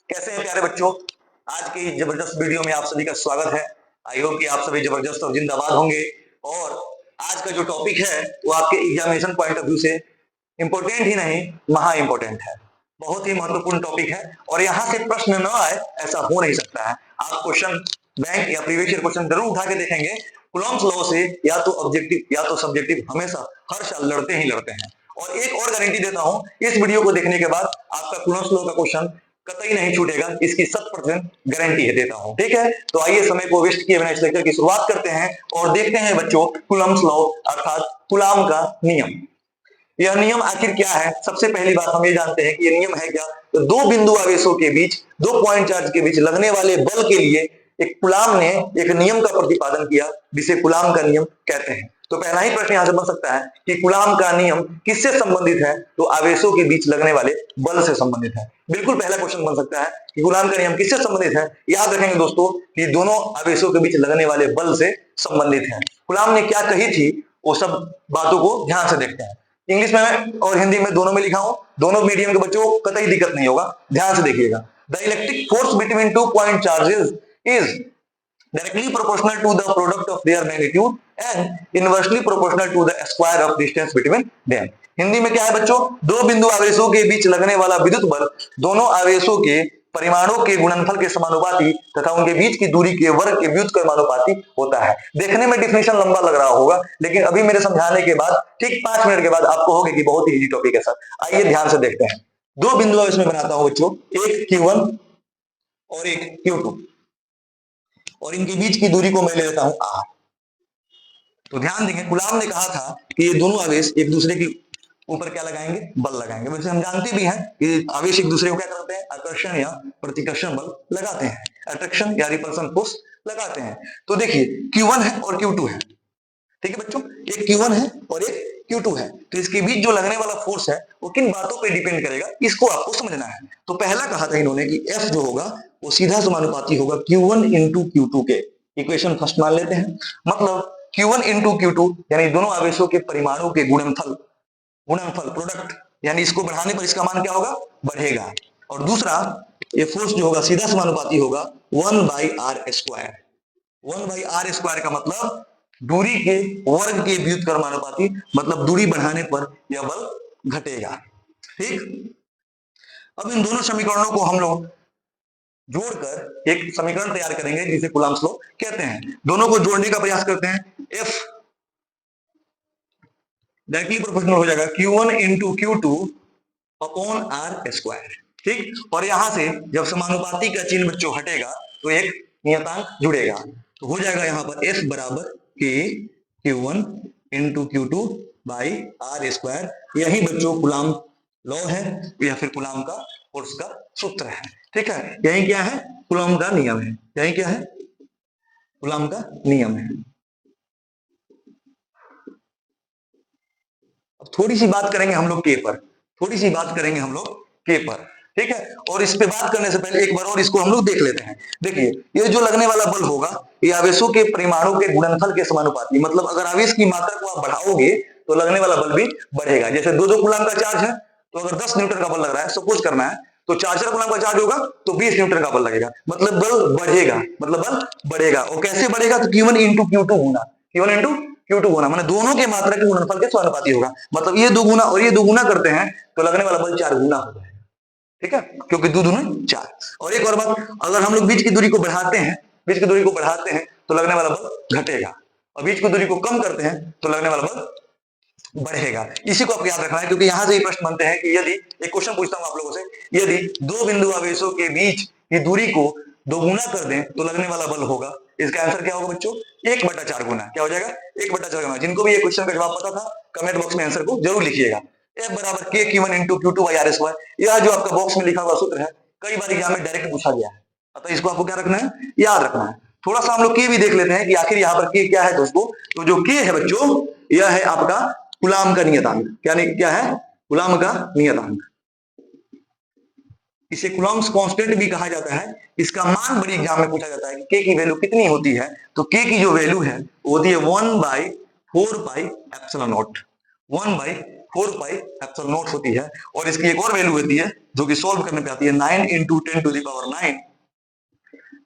कैसे हैं प्यारे बच्चों? आज की जबरदस्त वीडियो में आप सभी का स्वागत है। आई होप कि आप सभी जबरदस्त और जिंदाबाद होंगे। और आज का जो टॉपिक है वो आपके एग्जामिनेशन पॉइंट ऑफ व्यू से इंपॉर्टेंट ही नहीं, महा इंपॉर्टेंट है। बहुत ही महत्वपूर्ण टॉपिक है और यहाँ से प्रश्न न आए ऐसा हो नहीं सकता है। आप क्वेश्चन बैंक या प्रीवियस ईयर क्वेश्चन जरूर उठा के देखेंगे। कूलॉम्स लॉ से या तो ऑब्जेक्टिव या तो सब्जेक्टिव हमेशा हर साल लड़ते ही लड़ते हैं। और एक और गारंटी देता हूं, इस वीडियो को देखने के बाद आपका कूलॉम्स लॉ का क्वेश्चन कतई नहीं छूटेगा, इसकी 100% गारंटी है देता हूं। ठीक है, तो आइए समय को वेस्ट किए बिना इस लेक्चर की शुरुआत करते हैं और देखते हैं बच्चों कूलॉम्स लॉ अर्थात कूलाम का नियम। यह नियम आखिर क्या है? सबसे पहली बात हम ये जानते हैं कि यह नियम है क्या। तो दो बिंदु आवेशों के बीच, दो पॉइंट चार्ज के बीच लगने वाले बल के लिए एक कूलाम ने एक नियम का प्रतिपादन किया जिसे कूलाम का नियम कहते हैं। तो पहला ही प्रश्न यहां से बन सकता है कि कूलाम का नियम किससे संबंधित है? तो आवेशों के बीच लगने वाले बल से संबंधित है। बिल्कुल पहला क्वेश्चन बन सकता है कि कूलाम का नियम किससे संबंधित है। याद रखेंगे दोस्तों कि दोनों आवेशों के बीच लगने वाले बल से संबंधित है। कूलाम ने क्या कही थी वो सब बातों को ध्यान से देखते हैं। इंग्लिश में और हिंदी में दोनों में लिखा हूं, दोनों मीडियम के बच्चों को कतई दिक्कत नहीं होगा, ध्यान से देखिएगा। The electric force between two point charges is directly proportional to the product of their magnitude and inversely proportional to the square of distance between them। Hindi में क्या है बच्चों? दो बिंदु आवेशों के बीच लगने वाला विद्युत बल दोनों आवेशों के परिमाणों के गुणनफल के समानुपाती तथा उनके बीच की दूरी के वर्ग के व्युत्क्रमानुपाती होता है। देखने में डिफिनेशन लंबा लग रहा होगा, लेकिन अभी मेरे समझाने के बाद ठीक 5 मिनट के बाद आपको होगा कि बहुत ही इजी टॉपिक है सर। आइए ध्यान से देखते हैं। दो बिंदु आवेश में बनाता हूं बच्चों, एक Q1 और एक Q2 और इनके बीच की दूरी को मैं ले लेता हूं R। तो ध्यान देंगे, कूलाम ने कहा था कि ये दोनों आवेश एक दूसरे के ऊपर क्या लगाएंगे? बल लगाएंगे। वैसे हम जानते भी हैं कि आवेश एक दूसरे को क्या करते हैं? आकर्षण या प्रतिकर्षण बल लगाते हैं, अट्रैक्शन या रिपल्सन फोर्स लगाते हैं। तो देखिए Q1 है और Q2 है, ठीक है बच्चों, एक Q1 है और एक Q2 है। तो इसके बीच जो लगने वाला फोर्स है वो किन बातों पे डिपेंड करेगा, इसको आपको समझना है। तो पहला कहा था इन्होंने कि F जो होगा वो सीधा समानुपाती होगा Q1 इंटू Q2 के। इक्वेशन फर्स्ट मान लेते हैं, मतलब Q1 इंटू Q2 यानी दोनों आवेशों के परिमाणों के गुणनफल प्रोडक्ट, यानी इसको बढ़ाने पर इसका मान क्या होगा? बढ़ेगा। और दूसरा ये फोर्स जो होगा सीधा समानुपाती होगा 1/r²। 1/r² का मतलब दूरी के वर्ग के व्युत्क्रमानुपाती, मतलब दूरी बढ़ाने पर यह बल घटेगा। ठीक, अब इन दोनों समीकरणों को हम लोग जोड़कर एक समीकरण तैयार करेंगे जिसे कूलाम्स लॉ कहते हैं। दोनों को जोड़ने का प्रयास करते हैं। F डायरेक्टली प्रोपोर्शनल हो जाएगा Q1 into Q2 upon R²। ठीक, और यहां से जब समानुपाती का चिन्ह बच्चों हटेगा तो एक नियतांक जुड़ेगा, तो हो जाएगा यहां पर F बराबर K Q1 into Q2 by R²। यही बच्चों कूलाम लॉ है या फिर कूलाम का फोर्स का सूत्र है। ठीक है, यही क्या है? कूलाम का नियम है। यही क्या है? कूलाम का नियम है। अब थोड़ी सी बात करेंगे हम लोग के पर, थोड़ी सी बात करेंगे हम लोग के पर। ठीक है, और इस पे बात करने से पहले एक बार और इसको हम लोग देख लेते हैं। देखिए ये जो लगने वाला बल होगा ये आवेशों के परिमाणों के गुणनफल के समानुपाती, मतलब अगर आवेश की मात्रा को आप बढ़ाओगे तो लगने वाला बल भी बढ़ेगा। जैसे 2 कूलाम का चार्ज है तो अगर 10 न्यूटन का बल लग रहा है, सपोज करना है, तो 4 कूलाम का चार्ज होगा तो 20 न्यूटन का बल लगेगा, मतलब बल बढ़ेगा, मतलब बल बढ़ेगा। और कैसे बढ़ेगा? तो Q1 इंटू Q2 गुना, Q1 इंटू Q2 गुना, माने दोनों के मात्रा के गुणनफल के समानुपाती होगा। मतलब ये 2 गुना और ये 2 गुना करते हैं तो लगने वाला बल 4 गुना हो जाएगा। ठीक है, क्योंकि 2 दूनी 4। और एक और बात, अगर हम लोग बीच की दूरी को बढ़ाते हैं, बीच की दूरी को बढ़ाते हैं तो लगने वाला बल घटेगा, और बीच की दूरी को कम करते हैं तो लगने वाला बल बढ़ेगा। इसी को आपको याद रखना है, क्योंकि यहां से ये प्रश्न बनते हैं कि यदि एक क्वेश्चन पूछता हूं आप लोगों से, यदि दो बिंदु आवेशों के बीच की दूरी को 2 गुना कर दें तो लगने वाला बल होगा, इसका आंसर क्या होगा बच्चों? 1/4 गुना। क्या हो जाएगा? 1/4 गुना। जिनको भी ये क्वेश्चन का जवाब पता था कमेंट बॉक्स में आंसर को जरूर लिखिएगा। F बराबर K Q1 into Q2 by R²। यह जो आपका बॉक्स में लिखा हुआ सूत्र है कई बार एग्जाम में डायरेक्ट पूछा गया है, अतः इसको आपको क्या रखना है? याद रखना है। थोड़ा सा हम लोग K भी देख लेते हैं कि आखिर यहाँ पर K क्या है दोस्तों। तो जो K है बच्चों यह है आपका कूलाम का नियतांक। क्या है? कूलाम का नियतांक। इसे कूलॉम्स कांस्टेंट भी कहा जाता है। इसका मान बड़ी एग्जाम में पूछा जाता है कि K की वैल्यू कितनी होती है। तो K की जो वैल्यू है वो होती है 1/4 pi epsilon not, 1/4 4 pi epsilon not होती है। और इसकी एक और वैल्यू होती है जो कि सॉल्व करने पे आती है 9 into 10 to the power 9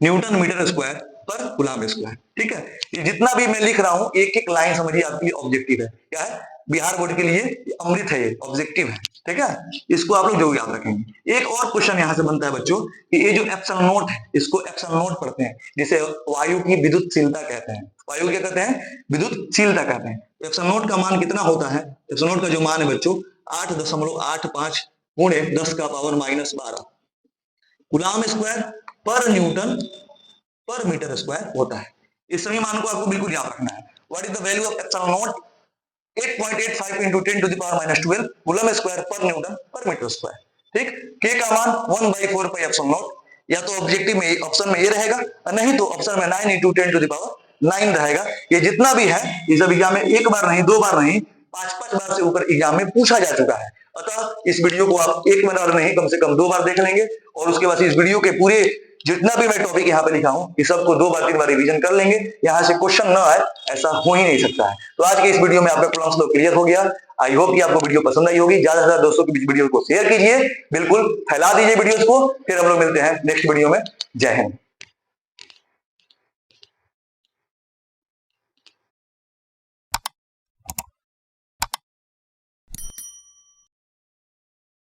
newton metre square पर कूलम्ब स्क्वायर। ठीक है, ये जितना भी मैं लिख रहा हूं एक एक लाइन समझिए आपकी ऑब्जेक्टिव है। क्या है? बिहार बोर्ड के लिए अमृत है, ये ऑब्जेक्टिव है। ठीक है, इसको आप लोग जरूर याद रखेंगे। एक और क्वेश्चन यहां से बनता है बच्चों कि ये जो एप्सिलॉन नॉट है इसको एप्सिलॉन नॉट पढ़ते हैं, जिसे वायु की विद्युतशीलता कहते हैं। वायु क्या कहते हैं? विद्युतशीलता कहते हैं। एप्सिलॉन नॉट का मान कितना होता है? एप्सिलॉन नॉट का जो मान है बच्चों 8.85 गुणे 10 का पावर -12 कूलम्ब स्क्वायर पर न्यूटन पर मीटर स्क्वायर होता है। इस सभी मान को आपको बिल्कुल याद रखना है। What is the value of epsilon not? 8.85 into 10 to the power -12 coulomb square पर न्यूटन पर मीटर स्क्वायर। ठीक, के का मान 1/4 पाई एप्सिलॉन नॉट, या तो ऑब्जेक्टिव में ऑप्शन में ये रहेगा और नहीं तो ऑप्शन में 9 into 10 to the power 9 रहेगा। ये जितना भी है ये सब एग्जाम में एक बार नहीं, दो बार नहीं, 5-5 बार से ऊपर एग्जाम में पूछा जा चुका है। अतः इस वीडियो को आप एक बार नहीं कम से कम 2 बार देख लेंगे और उसके बाद इस वीडियो के पूरे जितना भी मैं टॉपिक यहाँ पे लिखा हूं ये सबको 2-3 बार रिवीजन कर लेंगे। यहाँ से क्वेश्चन ना आए ऐसा हो ही नहीं सकता है। तो आज के इस वीडियो में आपका कॉलम्स तो क्लियर हो गया। आई होप कि आपको वीडियो पसंद आई होगी। ज्यादा से ज्यादा दोस्तों के बीच वीडियो को शेयर कीजिए, बिल्कुल फैला दीजिए वीडियोस को। फिर हम लोग मिलते हैं नेक्स्ट वीडियो में। जय हिंद।